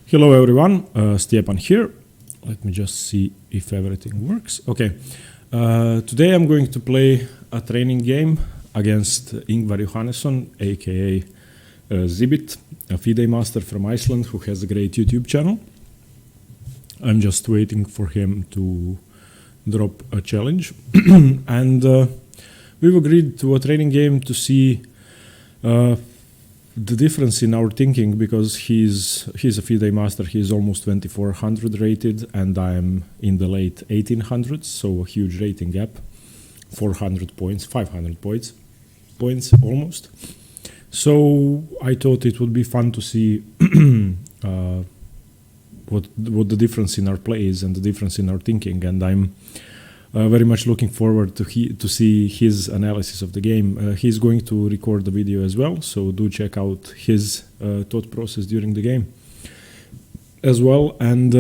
Hello everyone, Stepan here. Let me just see if everything works. Okay, today I'm going to play a training game against Ingvar Johannesson, aka Zibbit, a Fide Master from Iceland who has a great YouTube channel. I'm just waiting for him to drop a challenge. And we've agreed to a training game to see the difference in our thinking, because he's a Fide Master. He's almost 2400 rated and I'm in the late 1800s, so a huge rating gap, 400 points, 500 points almost. So I thought it would be fun to see what the difference in our play is and the difference in our thinking, and I'm very much looking forward to see his analysis of the game. He's going to record the video as well, so do check out his thought process during the game as well. And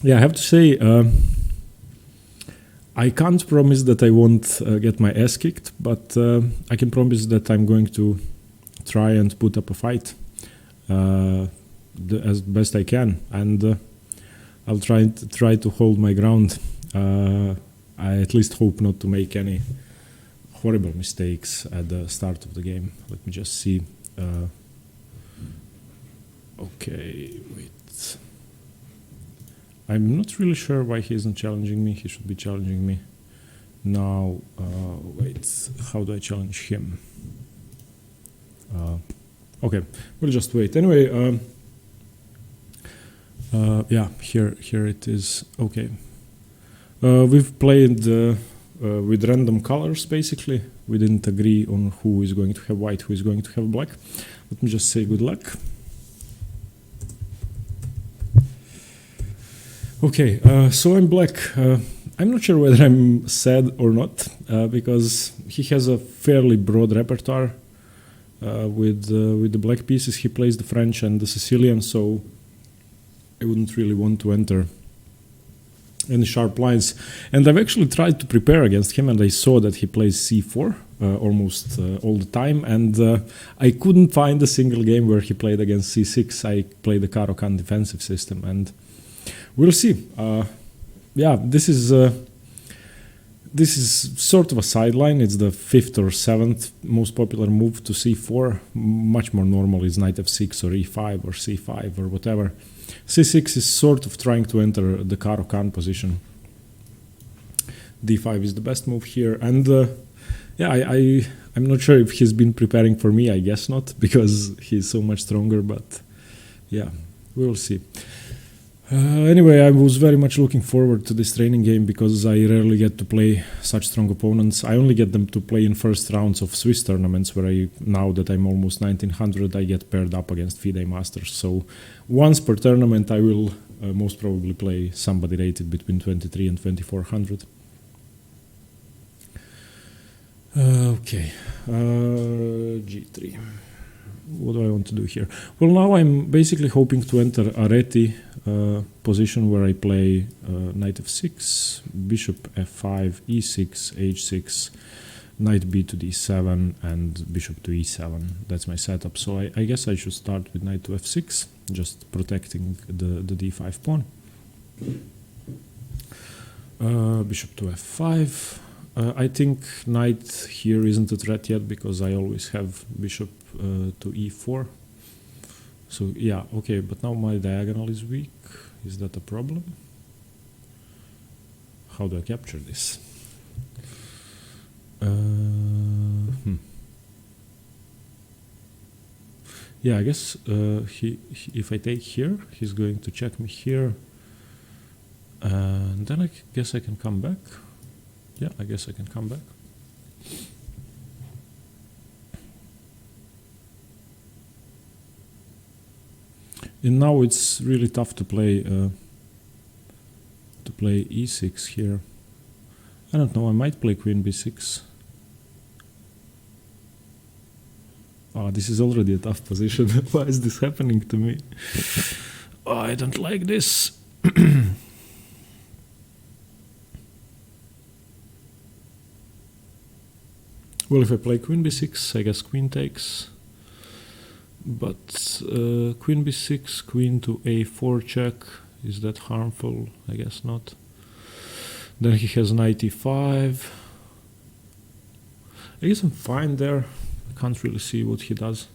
yeah, I have to say, I can't promise that I won't get my ass kicked, but I can promise that I'm going to try and put up a fight as best I can, and I'll try to hold my ground. I at least hope not to make any horrible mistakes at the start of the game. Let me just see. Okay, wait. I'm not really sure why he isn't challenging me. He should be challenging me now. Wait, how do I challenge him? Okay, we'll just wait. Anyway, yeah, here it is. Okay. We've played with random colors, basically. We didn't agree on who is going to have white, who is going to have black. Let me just say good luck. Okay, so I'm black. I'm not sure whether I'm sad or not, because he has a fairly broad repertoire with the black pieces. He plays the French and the Sicilian, so I wouldn't really want to enter any sharp lines. And I've actually tried to prepare against him, and I saw that he plays c4 almost all the time, and I couldn't find a single game where he played against c6. I played the Caro-Kann defensive system, and we'll see. Yeah, this is sort of a sideline. It's the 5th or 7th most popular move to c4. Much more normal is knight f6 or e5 or c5 or whatever. c6 is sort of trying to enter the Caro-Kann position. d5 is the best move here, and yeah, I'm not sure if he's been preparing for me. I guess not, because he's so much stronger, but yeah, we'll see. Anyway, I was very much looking forward to this training game, because I rarely get to play such strong opponents. I only get them to play in first rounds of Swiss tournaments, where now that I'm almost 1900, I get paired up against Fide Masters. So once per tournament, I will most probably play somebody rated between 23 and 2400. Okay, G3. What do I want to do here? Well, now I'm basically hoping to enter a reti position where I play knight f6, bishop f5, e6, h6, knight b to d7, and bishop to e7. That's my setup. So I guess I should start with knight to f6, just protecting the d5 pawn. Bishop to f5. I think knight here isn't a threat yet, because I always have bishop to e4. So yeah, okay, but now my diagonal is weak. Is that a problem? How do I capture this? Yeah, I guess if I take here, he's going to check me here, and then I guess I can come back. Yeah, I guess I can come back. And now it's really tough to play e6 here. I don't know, I might play queen b6. Oh, this is already a tough position. Why is this happening to me? Oh, I don't like this. Well, if I play queen b6, I guess queen takes. But queen b6, queen to a4 check. Is that harmful? I guess not. Then he has knight e5. I guess I'm fine there. I can't really see what he does.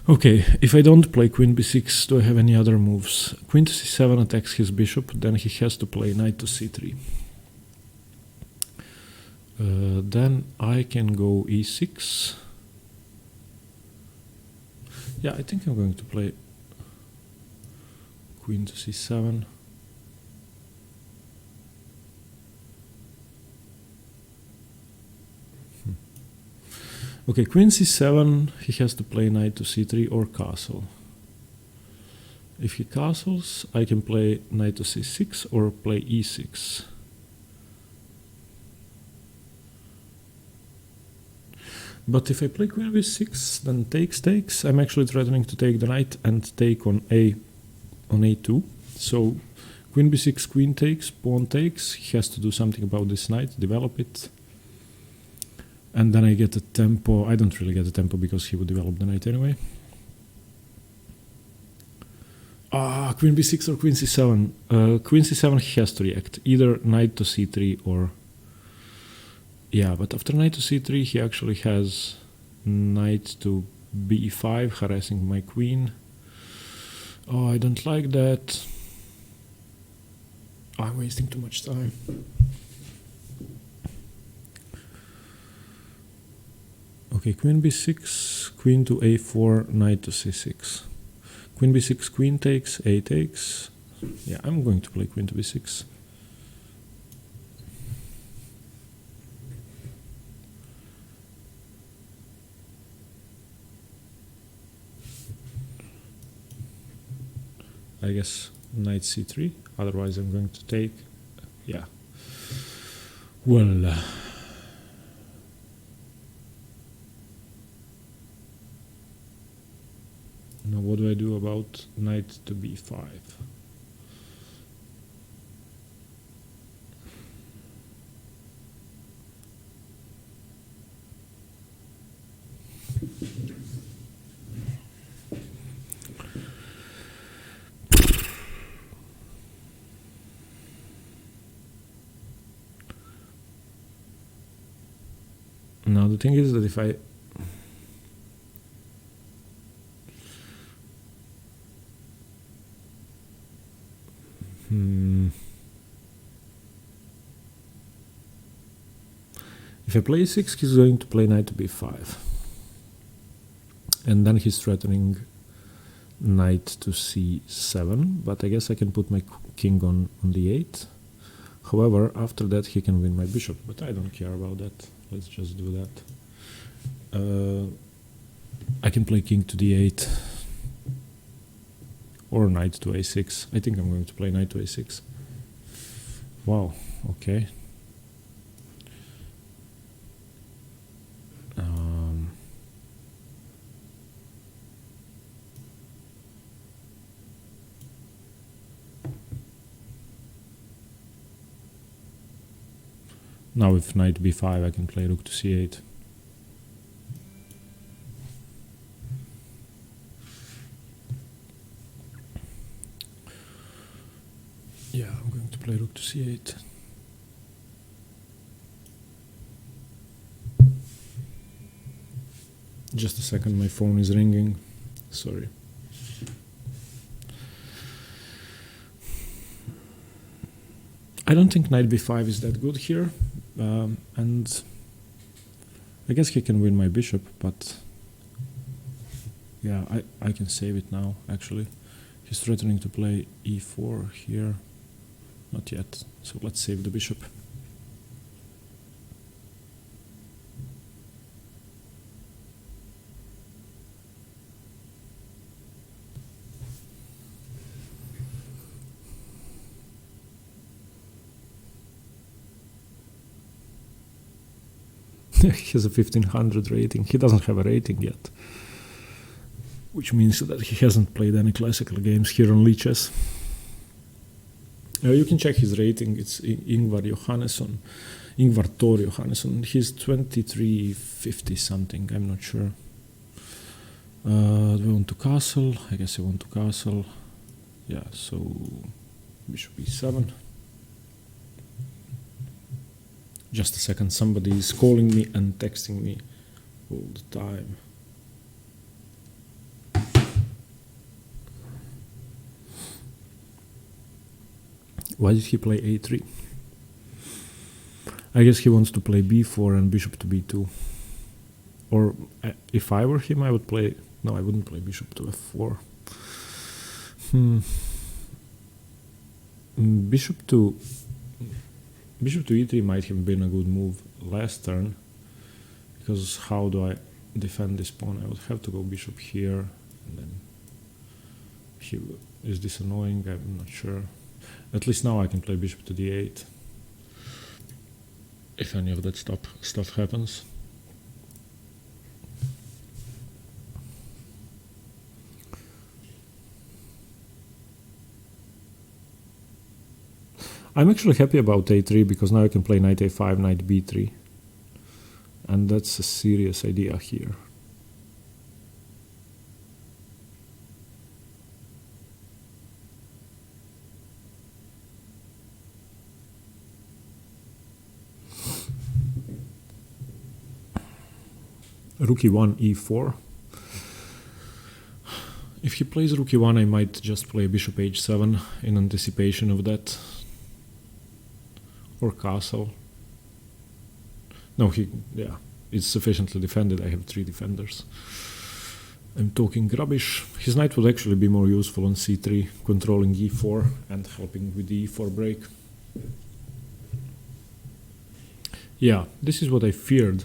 Okay, if I don't play queen b6, do I have any other moves? Queen to c7 attacks his bishop, then he has to play knight to c3. Then I can go e6. Yeah, I think I'm going to play queen to c7. Okay, queen c7, he has to play knight to c3 or castle. If he castles, I can play knight to c6 or play e6. But if I play queen b6, then takes, I'm actually threatening to take the knight and take on a2. So queen b6, queen takes, pawn takes, he has to do something about this knight, develop it. And then I get a tempo. I don't really get a tempo because he would develop the knight anyway. Queen b6 or queen c7. Queen c7 he has to react. Either knight to c3 or... Yeah, but after knight to c3 he actually has knight to b5, harassing my queen. Oh, I don't like that. I'm wasting too much time. Okay, queen b6, queen to a4, knight to c6. Queen b6, queen takes, a takes. Yeah, I'm going to play queen to b6. I guess knight c3, otherwise I'm going to take. Yeah. Well... Now what do I do about knight to b5? Now the thing is that if I if I play e6, he's going to play knight to b5. And then he's threatening knight to c7, but I guess I can put my king on d8. However, after that he can win my bishop, but I don't care about that. Let's just do that. I can play king to d8 or knight to a6. I think I'm going to play knight to a6. Wow, okay. Now with knight b5 I can play rook to c8. Yeah, I'm going to play rook to c8. Just a second, my phone is ringing. Sorry. I don't think knight b5 is that good here. And I guess he can win my bishop, but yeah, I can save it now, actually. He's threatening to play e4 here. Not yet, so let's save the bishop. He has a 1500 rating. He doesn't have a rating yet, which means that he hasn't played any classical games here on Lichess. You can check his rating. It's Ingvar Johannesson, Ingvar Thor Johannesson. He's 2350 something. I'm not sure. Do we want to castle? I guess I want to castle. Yeah, so bishop e7. Just a second, somebody is calling me and texting me all the time. Why did he play a3? I guess he wants to play b4 and bishop to b2. Or if I were him, I would play... No, I wouldn't play bishop to f4. Bishop to e3 might have been a good move last turn, because how do I defend this pawn? I would have to go bishop here, and then is this annoying? I'm not sure. At least now I can play bishop to d8 if any of that stuff happens. I'm actually happy about a3 because now I can play knight a5, knight b3, and that's a serious idea here. Rook e1, e4. If he plays rook e1, I might just play bishop h7 in anticipation of that. Or castle. No, it's sufficiently defended. I have 3 defenders. I'm talking rubbish. His knight would actually be more useful on c3, controlling e4 and helping with the e4 break. Yeah, this is what I feared.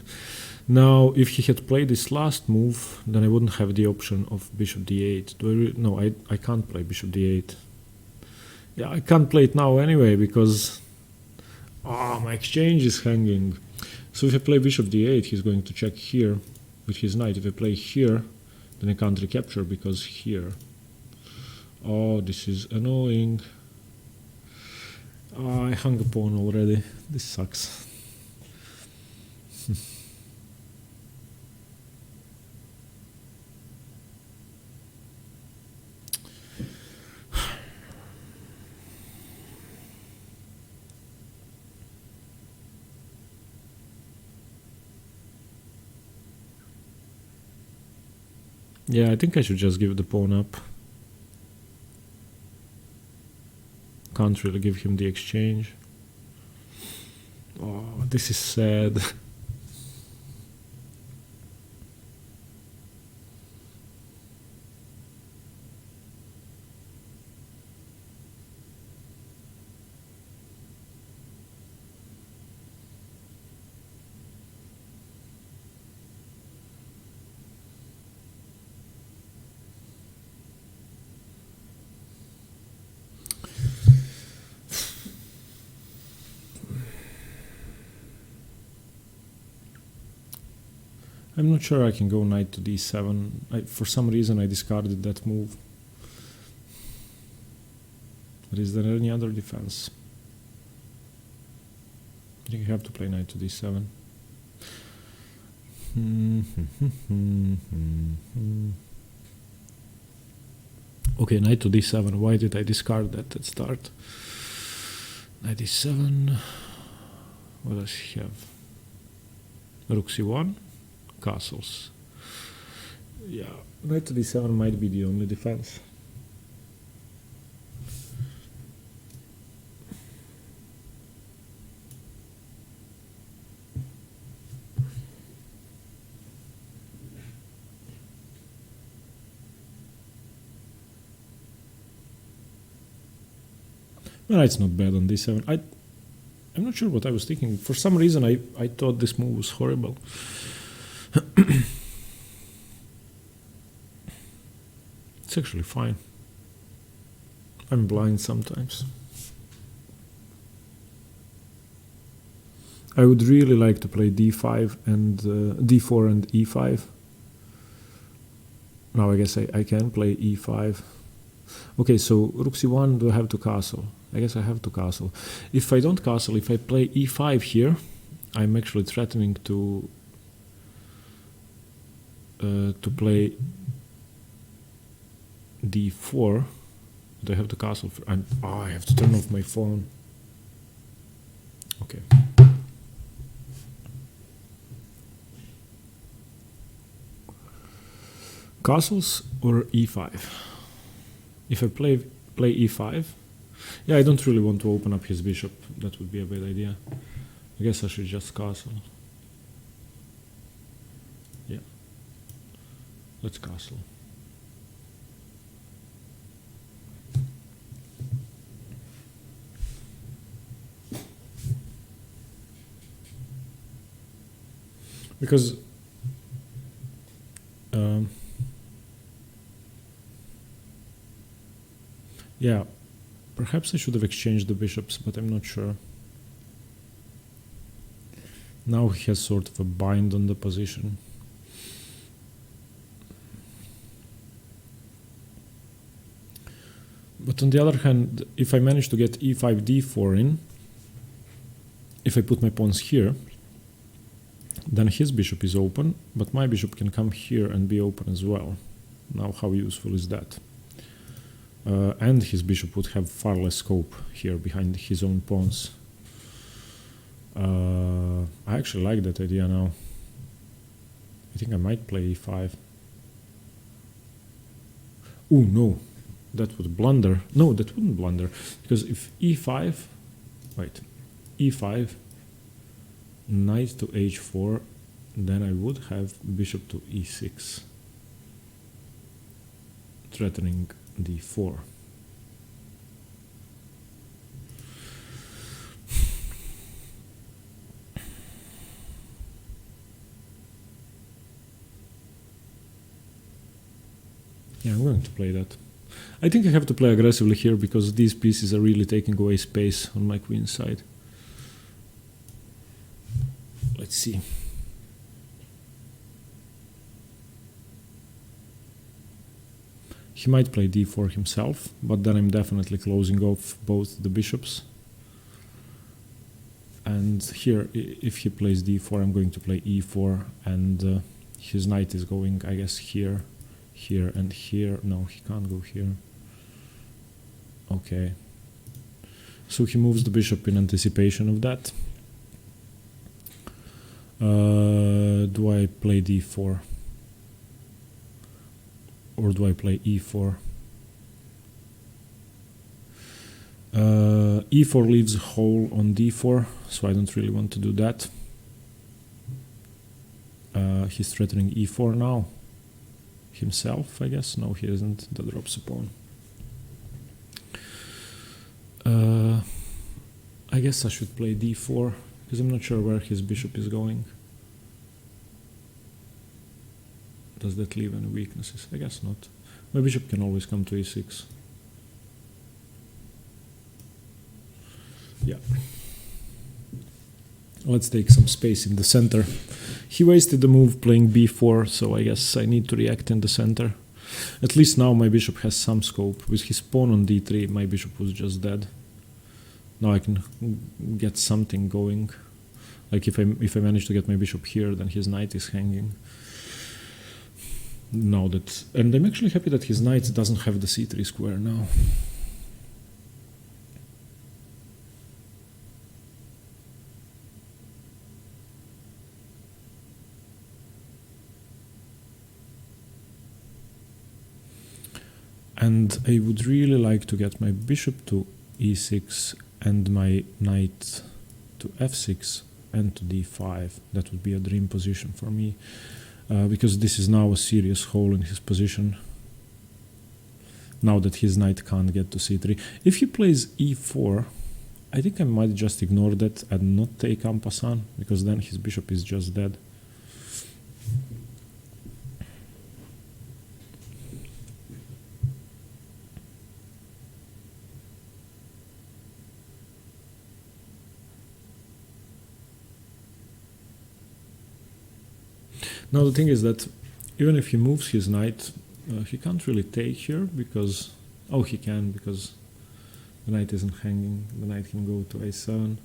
Now, if he had played this last move, then I wouldn't have the option of bishop d8. No, I can't play bishop d8. Yeah, I can't play it now anyway, because my exchange is hanging. So if I play bishop d8, he's going to check here with his knight. If I play here, then I can't recapture because here. Oh, this is annoying. I hung a pawn already. This sucks. Yeah, I think I should just give the pawn up. Can't really give him the exchange. Oh, this is sad. I'm not sure I can go knight to d7. For some reason I discarded that move. But is there any other defense? I think I have to play knight to d7. Okay, knight to d7. Why did I discard that at start? Knight d7. What does he have? Rook c1. Castles. Yeah, knight to d7 might be the only defense. Well, it's not bad on d7. I'm not sure what I was thinking. For some reason, I thought this move was horrible. It's actually fine. I'm blind sometimes. I would really like to play d5 and d4 and e5. Now I guess I can play e5. Okay, so rook c1, do I have to castle? I guess I have to castle. If I don't castle, if I play e5 here, I'm actually threatening to play d4. Do I have to castle? I have to turn off my phone. Okay. Castles or e5? If I play e5, yeah, I don't really want to open up his bishop. That would be a bad idea. I guess I should just castle. Yeah. Let's castle. Because yeah, perhaps I should have exchanged the bishops, but I'm not sure. Now he has sort of a bind on the position. But on the other hand, if I manage to get e5, d4 in, if I put my pawns here, then his bishop is open, but my bishop can come here and be open as well. Now how useful is that? And his bishop would have far less scope here behind his own pawns. I actually like that idea now. I think I might play e5. Oh no, that would blunder. No, that wouldn't blunder, because if e5, wait, e5, knight to h4, then I would have bishop to e6, threatening d4. Yeah, I'm going to play that. I think I have to play aggressively here because these pieces are really taking away space on my queen side. Let's see. He might play d4 himself, but then I'm definitely closing off both the bishops. And here, if he plays d4, I'm going to play e4, and his knight is going, I guess, here, here, and here. No, he can't go here. Okay. So he moves the bishop in anticipation of that. Do I play d4? Or do I play e4? E4 leaves a hole on d4, so I don't really want to do that. He's threatening e4 now. Himself, I guess. No, he isn't. That drops a pawn. I guess I should play d4, because I'm not sure where his bishop is going. Does that leave any weaknesses? I guess not. My bishop can always come to e6. Yeah. Let's take some space in the center. He wasted the move playing b4, so I guess I need to react in the center. At least now my bishop has some scope. With his pawn on d3, my bishop was just dead. Now I can get something going. Like if I manage to get my bishop here, then his knight is hanging. Now that, and I'm actually happy that his knight doesn't have the c3 square now. And I would really like to get my bishop to e6 and my knight to f6 and to d5. That would be a dream position for me, because this is now a serious hole in his position. Now that his knight can't get to c3. If he plays e4, I think I might just ignore that and not take en passant, because then his bishop is just dead. Now the thing is that even if he moves his knight, he can't really take here because... Oh, he can, because the knight isn't hanging. The knight can go to a7.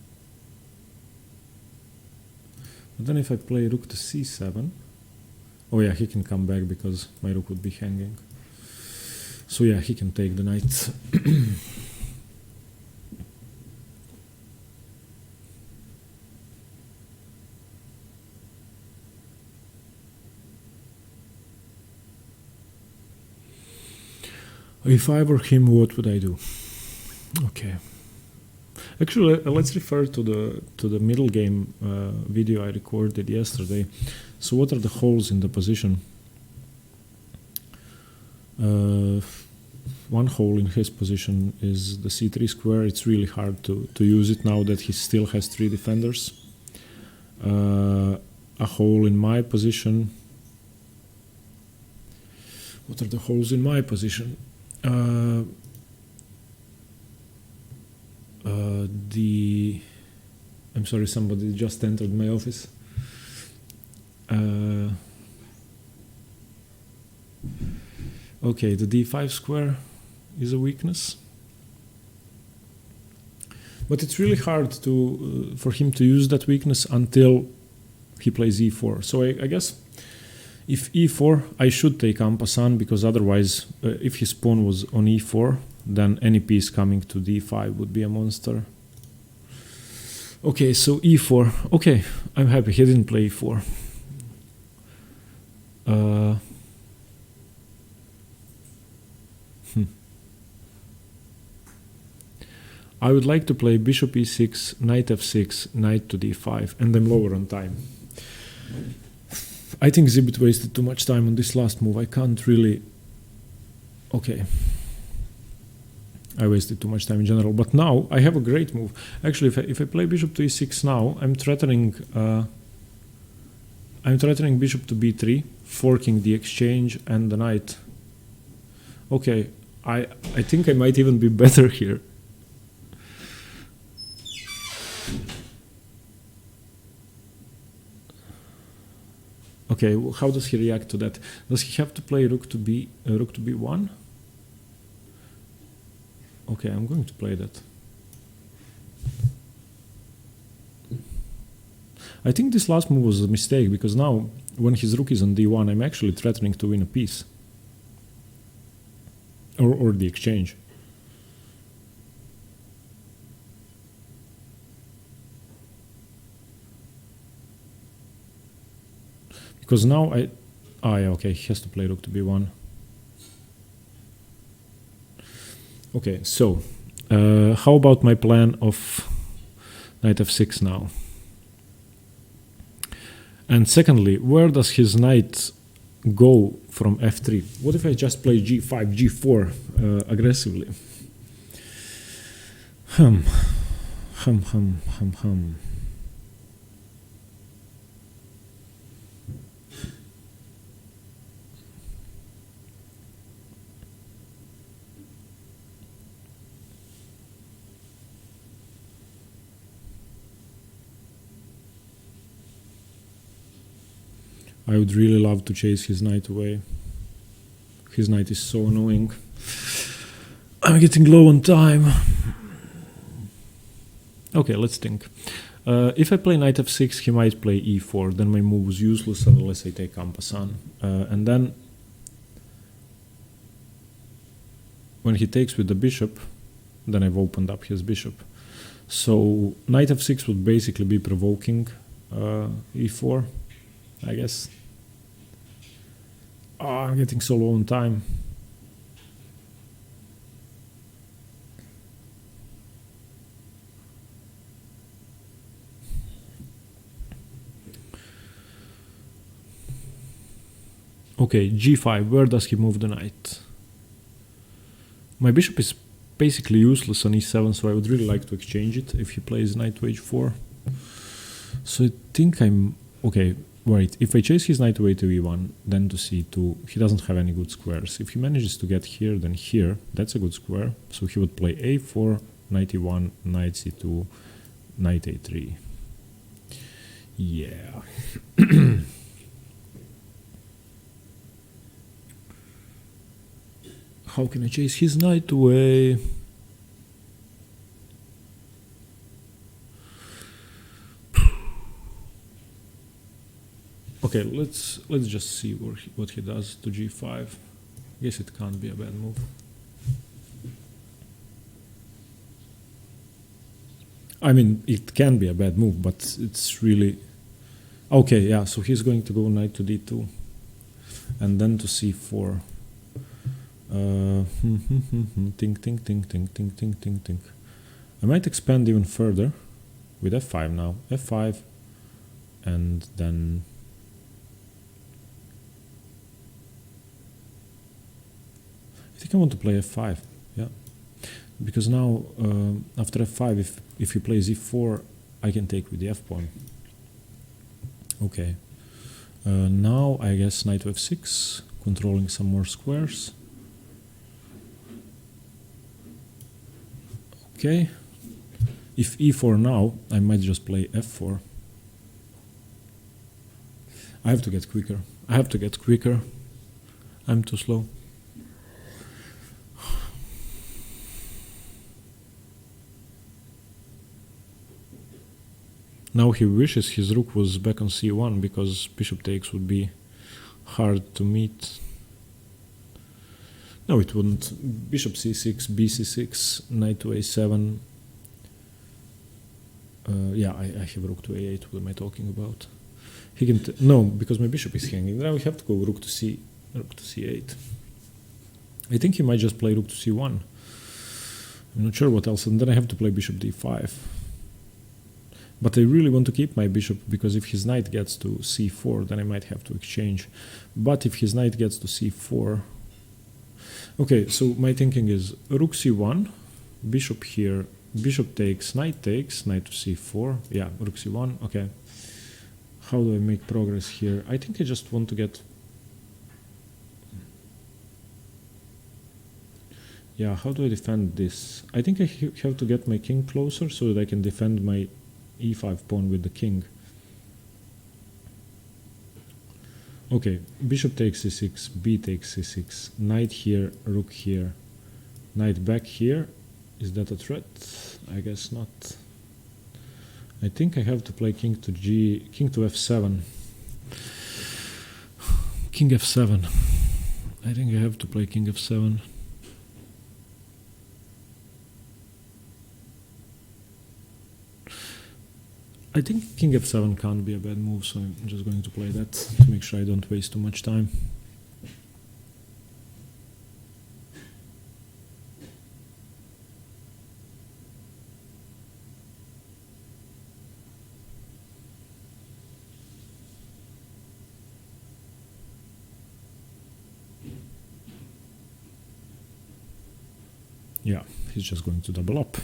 But then if I play rook to c7... Oh yeah, he can come back because my rook would be hanging. So yeah, he can take the knight. If I were him, what would I do? Okay. Actually, let's refer to the middle game video I recorded yesterday. So what are the holes in the position? One hole in his position is the c3 square. It's really hard to use it now that he still has 3 defenders. A hole in my position. What are the holes in my position? I'm sorry, somebody just entered my office. Okay, the d5 square is a weakness, but it's really hard to for him to use that weakness until he plays e4. So I guess if e4, I should take en passant, because otherwise, if his pawn was on e4, then any piece coming to d5 would be a monster. Okay, so e4. Okay, I'm happy he didn't play e4. I would like to play bishop e6, knight f6, knight to d5, and I'm lower on time. I think Zibbit wasted too much time on this last move. I can't really... Okay. I wasted too much time in general, but now I have a great move. Actually, if I play bishop to e6 now, I'm threatening bishop to b3, forking the exchange and the knight. Okay, I think I might even be better here. Okay, well, how does he react to that? Does he have to play rook to b1? Okay, I'm going to play that. I think this last move was a mistake, because now, when his rook is on d1, I'm actually threatening to win a piece. Or the exchange. Because now yeah, okay, he has to play rook to b1. Okay, so how about my plan of knight f6 now? And secondly, where does his knight go from f3? What if I just play g5, g4 aggressively? I would really love to chase his knight away. His knight is so annoying. I'm getting low on time. Okay, let's think. If I play knight f6, he might play e4. Then my move is useless unless I take en passant. And then, when he takes with the bishop, then I've opened up his bishop. So knight f6 would basically be provoking e4, I guess. Oh, I'm getting so low on time. Okay, g5, where does he move the knight? My bishop is basically useless on e7, so I would really like to exchange it if he plays knight to h4. So I think I'm... Okay, wait, if I chase his knight away to e1, then to c2, he doesn't have any good squares. If he manages to get here, then here, that's a good square. So he would play a4, knight e1, knight c2, knight a3. Yeah. How can I chase his knight away? Okay, let's just see what he does to g5. Guess it can't be a bad move. I mean, it can be a bad move, but it's really... Okay, yeah, so he's going to go knight to d2 and then to c4. Think. I might expand even further with f5 now. f5 and then... I think I want to play f5, yeah. Because now, after f5, if he plays e4, I can take with the f-pawn. Okay. Now, I guess knight to f6, controlling some more squares. Okay. If e4 now, I might just play f4. I have to get quicker. I'm too slow. Now he wishes his rook was back on c1 because bishop takes would be hard to meet. No, it wouldn't. Bishop c6, bc6, knight to a7. Yeah, I have rook to a8. What am I talking about? He can no, because my bishop is hanging. Now we have to go rook to c8. I think he might just play rook to c1. I'm not sure what else, and then I have to play bishop d5. But I really want to keep my bishop, because if his knight gets to c4, then I might have to exchange. But if his knight gets to c4... Okay, so my thinking is rook c1, bishop here, bishop takes, knight to c4. Yeah, rook c1, okay. How do I make progress here? I think I just want to get... Yeah, how do I defend this? I think I have to get my king closer so that I can defend my e5 pawn with the king. Okay, bishop takes c6, b takes c6, knight here, rook here, knight back here. Is that a threat? I guess not. I think I have to play king to f7. King f7. I think I have to play king f7. I think king f7 can't be a bad move, so I'm just going to play that to make sure I don't waste too much time. Yeah, he's just going to double up.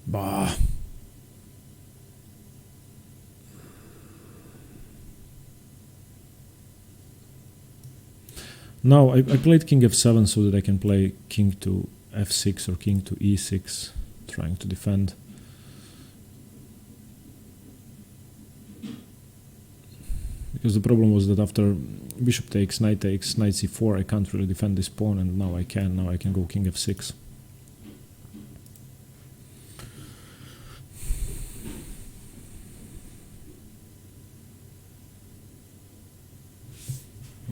Bah. Now, I played king f7 so that I can play king to f6 or king to e6, trying to defend. Because the problem was that after bishop takes, knight c4, I can't really defend this pawn, and now I can. Now I can go king f6.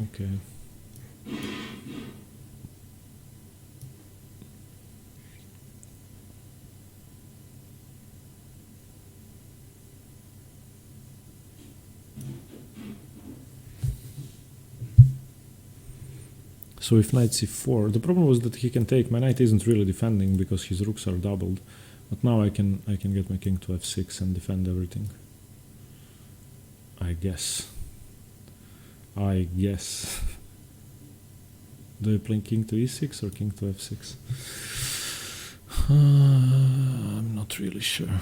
Okay. So if knight c4, the problem was that he can take. My knight isn't really defending because his rooks are doubled, but now I can get my king to f6 and defend everything. I guess. Do I play king to e6 or king to f6? I'm not really sure.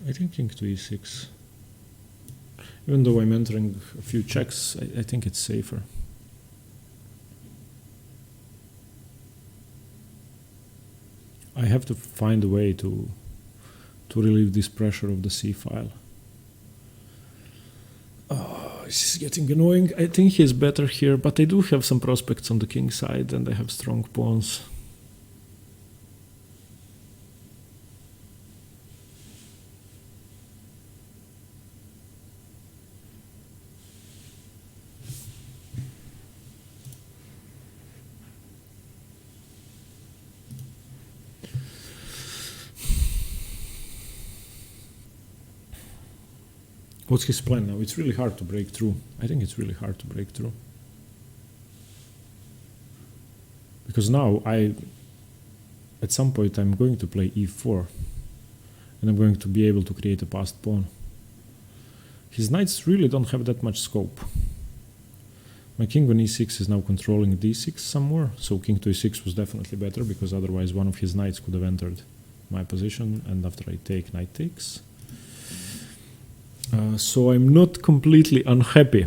I think king to e6. Even though I'm entering a few checks, I think it's safer. I have to find a way to relieve this pressure of the c file. This is getting annoying. I think he's better here, but I do have some prospects on the king side and I have strong pawns. What's his plan now? It's really hard to break through. I think it's really hard to break through. Because now at some point I'm going to play e4 and I'm going to be able to create a passed pawn. His knights really don't have that much scope. My king on e6 is now controlling d6 some more, so king to e6 was definitely better because otherwise one of his knights could have entered my position, and after I take, knight takes. So I'm not completely unhappy.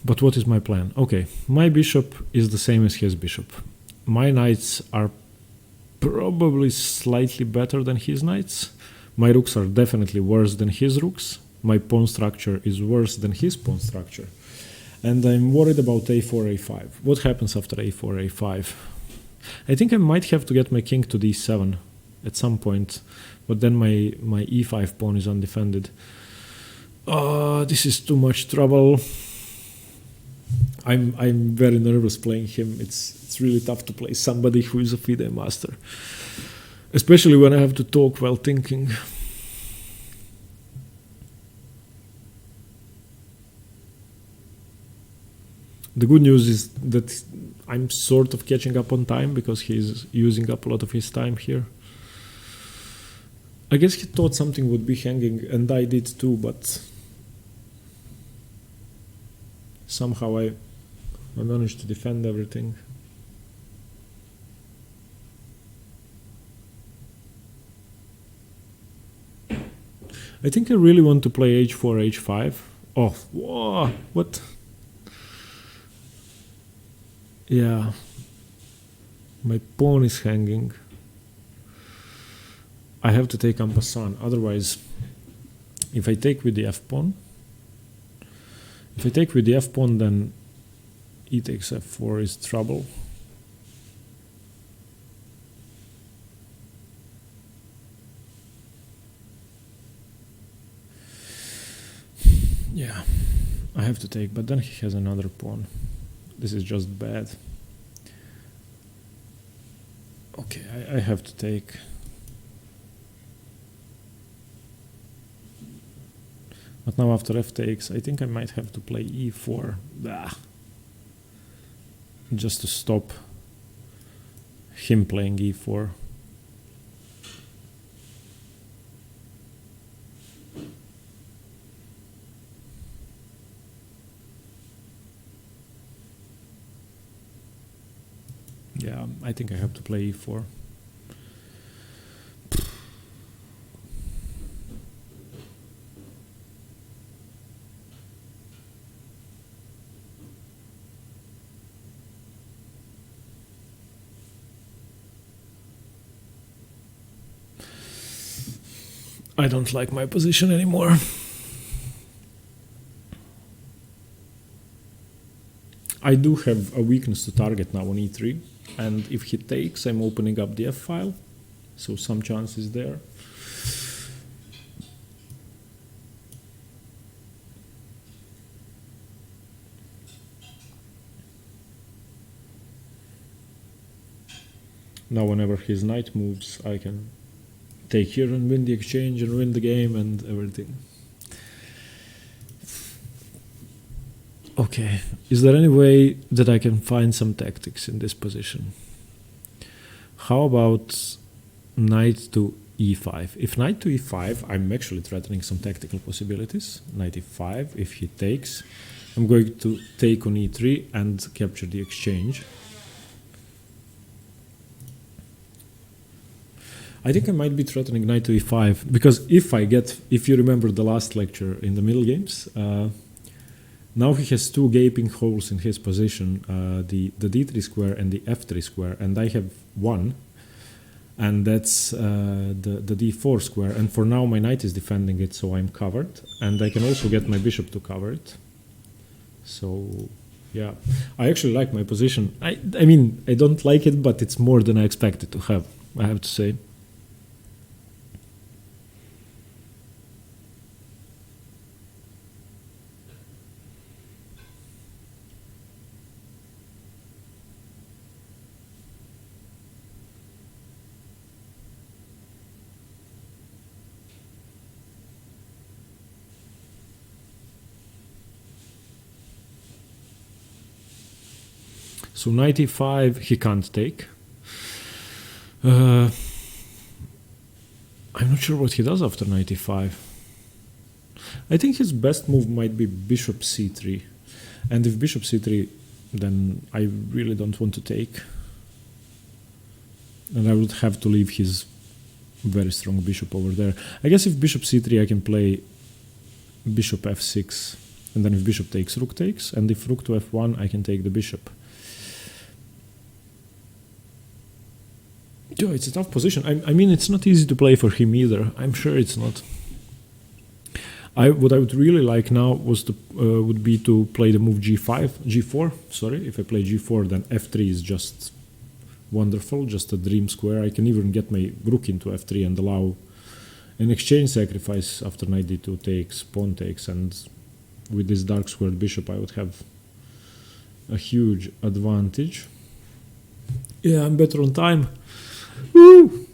But what is my plan? Okay, my bishop is the same as his bishop. My knights are probably slightly better than his knights. My rooks are definitely worse than his rooks. My pawn structure is worse than his pawn structure. And I'm worried about a4, a5. What happens after a4, a5? I think I might have to get my king to d7 at some point, but then my e5 pawn is undefended. This is too much trouble. I'm very nervous playing him. It's really tough to play somebody who is a FIDE master, especially when I have to talk while thinking. The good news is that I'm sort of catching up on time because he's using up a lot of his time here. I guess he thought something would be hanging, and I did too, but somehow I managed to defend everything. I think I really want to play h4, h5. Oh, whoa, what? Yeah, my pawn is hanging. I have to take en passant, otherwise, if I take with the f-pawn, then e takes f4 is trouble. Yeah, I have to take, but then he has another pawn. This is just bad. Okay, I have to take. But now after f takes, I think I might have to play e4. Just to stop him playing e4. Yeah, I think I have to play e4. I don't like my position anymore. I do have a weakness to target now on e3, and if he takes, I'm opening up the f-file, so some chance is there. Now whenever his knight moves, I can take here and win the exchange and win the game and everything. Okay, is there any way that I can find some tactics in this position? How about knight to e5? If knight to e5, I'm actually threatening some tactical possibilities. Knight e5, if he takes, I'm going to take on e3 and capture the exchange. I think I might be threatening knight to e5, because if you remember the last lecture in the middle games, now he has two gaping holes in his position, the d3 square and the f3 square, and I have one. and that's the d4 square. And for now my knight is defending it, so I'm covered, and I can also get my bishop to cover it. So yeah, I actually like my position. I mean, I don't like it, but it's more than I expected to have, I have to say. So knight e5 he can't take. I'm not sure what he does after knight e5. I think his best move might be bishop c3. And if bishop c3, then I really don't want to take. And I would have to leave his very strong bishop over there. I guess if bishop c3 I can play bishop f6. And then if bishop takes, rook takes. And if rook to f1 I can take the bishop. Yeah, it's a tough position. I mean, it's not easy to play for him either. I'm sure it's not. What I would really like now was to would be to play the move g4. Sorry, if I play g4, then f3 is just wonderful, just a dream square. I can even get my rook into f3 and allow an exchange sacrifice after knight d2 takes, pawn takes, and with this dark squared bishop, I would have a huge advantage. Yeah, I'm better on time. Woo!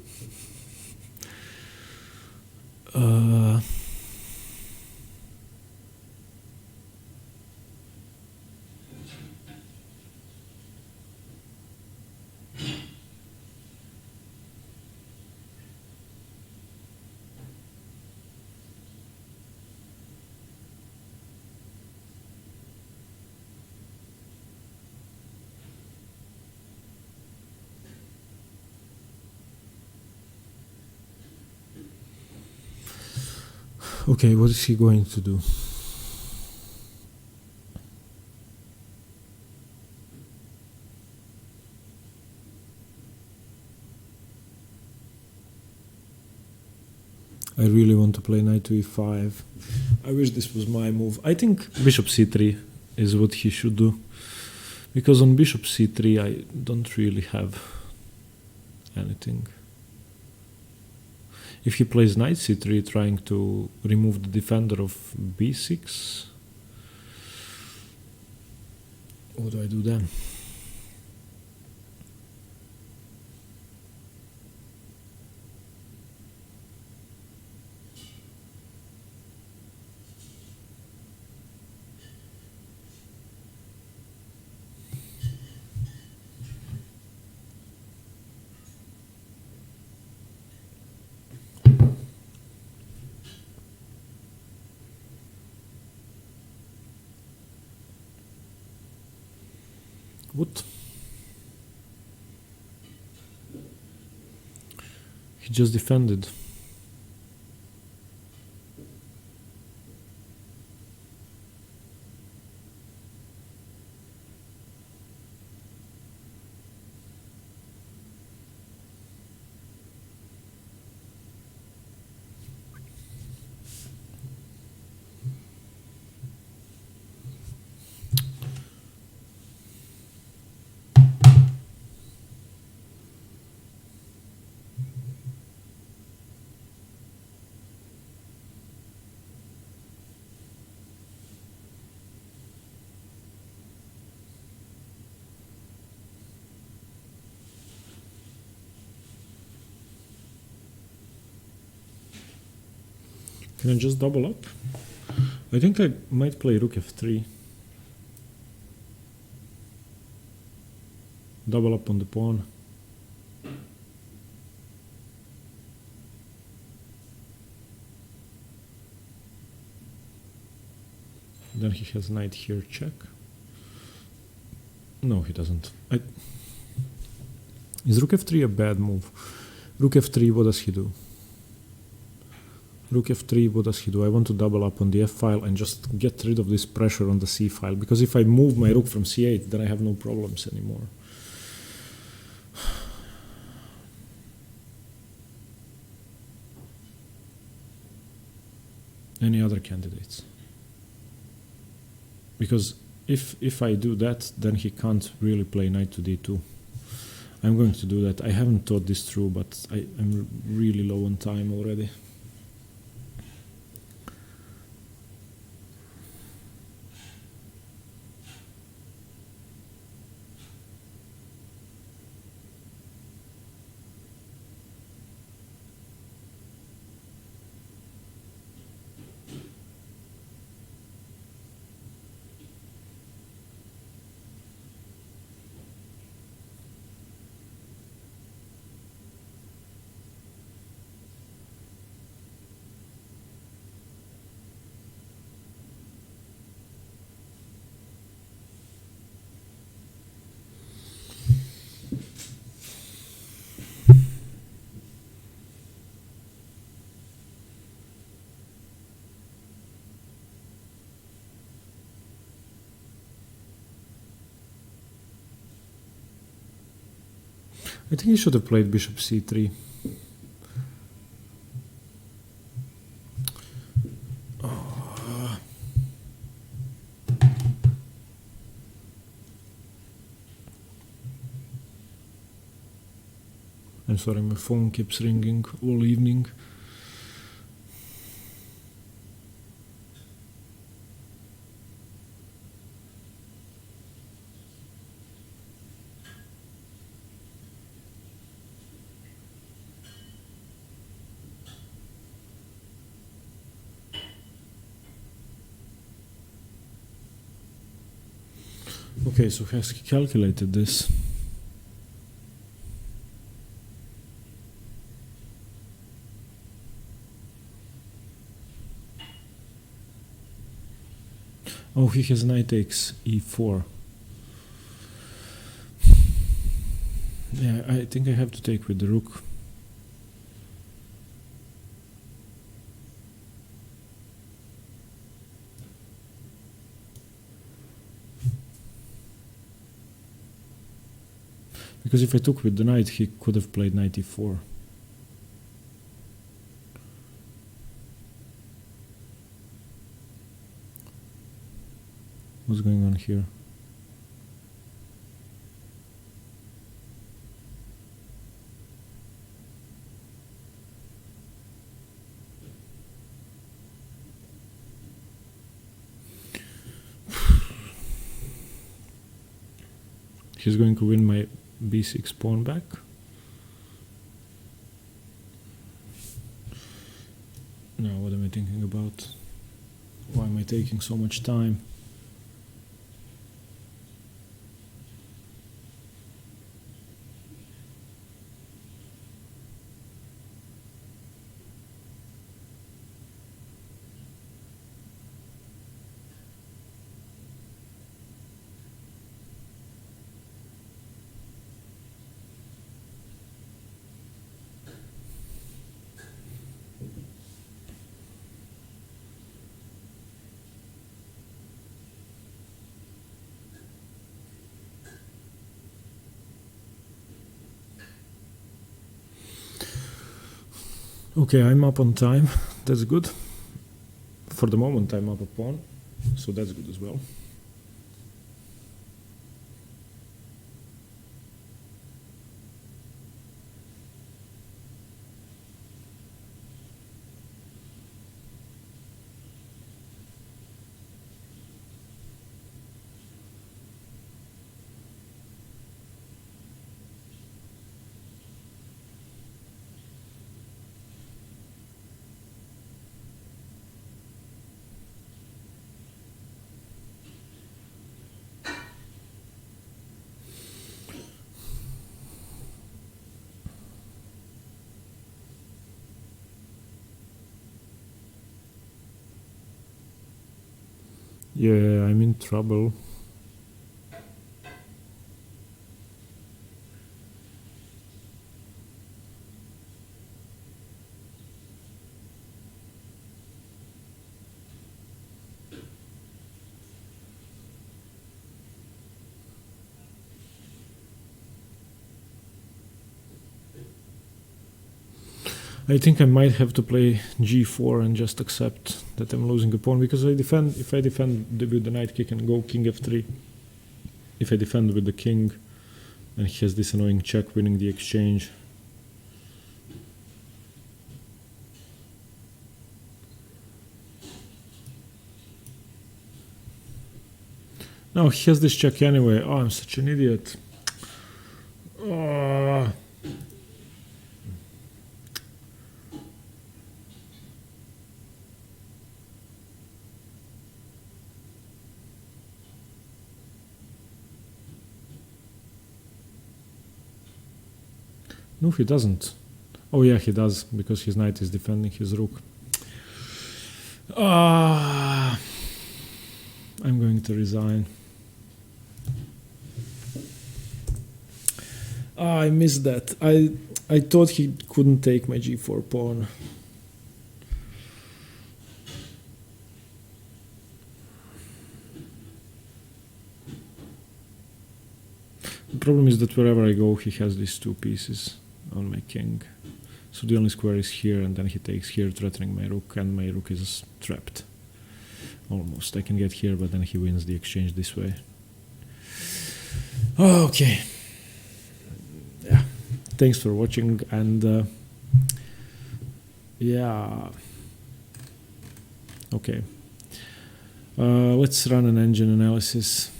Okay, what is he going to do? I really want to play knight to e5. I wish this was my move. I think bishop c3 is what he should do. Because on bishop c3 I don't really have anything. If he plays knight c3 trying to remove the defender of b6, what do I do then? What? He just defended. Can I just double up? I think I might play rook f3. Double up on the pawn. Then he has knight here, check. No, he doesn't. Is rook f3 a bad move? Rook f3, what does he do? Rook f3, what does he do? I want to double up on the f file and just get rid of this pressure on the c file, because if I move my rook from c8, then I have no problems anymore. any other candidates. Because if I do that, then he can't really play knight to d2. I'm going to do that. I haven't thought this through, but I'm really low on time already. I think he should have played bishop c3. I'm sorry, my phone keeps ringing all evening. Okay, so has he calculated this? Oh, he has knight takes e4. Yeah, I think I have to take with the rook. Because if I took with the knight, he could have played knight e4. What's going on here? He's going to win my b6 pawn back. Now, what am I thinking about? Why am I taking so much time? Okay, I'm up on time. That's good. For the moment, I'm up a pawn, so that's good as well. Yeah, I'm in trouble. I think I might have to play g4 and just accept that I'm losing a pawn, because if I defend with the knight, he can go king f3. If I defend with the king, and he has this annoying check winning the exchange. No, he has this check anyway. Oh, I'm such an idiot. Oh. No, he doesn't. Oh yeah, he does, because his knight is defending his rook. I'm going to resign. I missed that. I thought he couldn't take my g4 pawn. The problem is that wherever I go, he has these two pieces on my king. So the only square is here, and then he takes here, threatening my rook, and my rook is trapped. Almost. I can get here, but then he wins the exchange this way. Okay. Yeah. Thanks for watching, and yeah. Okay. Let's run an engine analysis.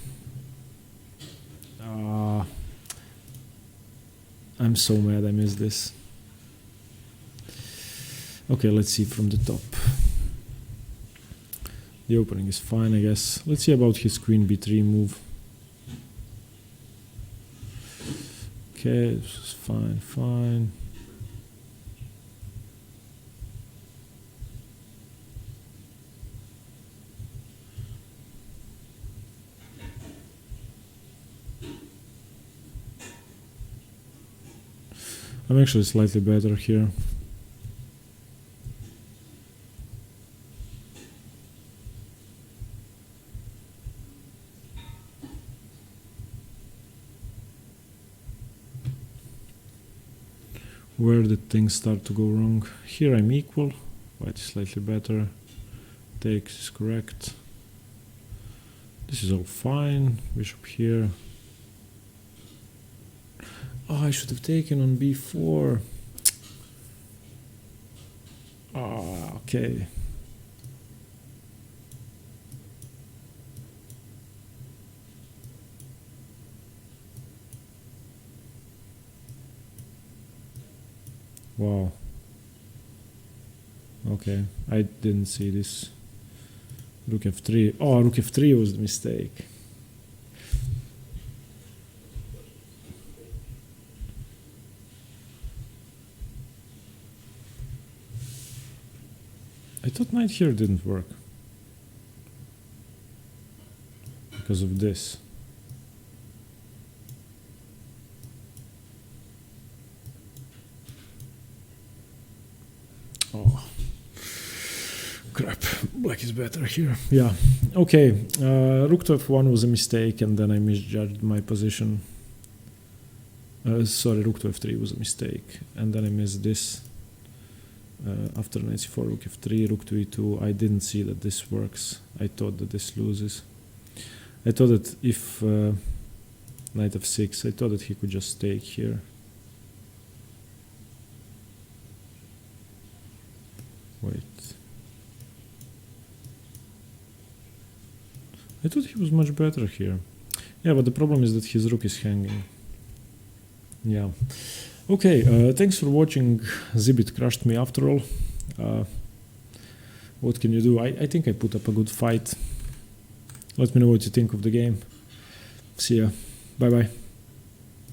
I'm so mad I missed this. Okay, let's see from the top. The opening is fine, I guess. Let's see about his queen b3 move. Okay, this is fine, fine. I'm actually slightly better here. Where did things start to go wrong? Here I'm equal, white is slightly better, takes is correct. This is all fine, bishop here. Oh, I should have taken on b4. Ah, okay. Wow. Okay, I didn't see this. Rook f3. Oh, rook f3 was the mistake. I thought knight here didn't work because of this. Oh, crap. Black is better here. Yeah. Okay. Rook to f1 was a mistake, and then I misjudged my position. Sorry, rook to f3 was a mistake, and then I missed this. After knight c4, rook f3, rook to e2, I didn't see that this works. I thought that this loses. I thought that if knight f6, I thought that he could just take here. Wait. I thought he was much better here. Yeah, but the problem is that his rook is hanging. Yeah. Okay, thanks for watching. Zibbit crushed me after all. What can you do? I think I put up a good fight. Let me know what you think of the game. See ya. Bye bye.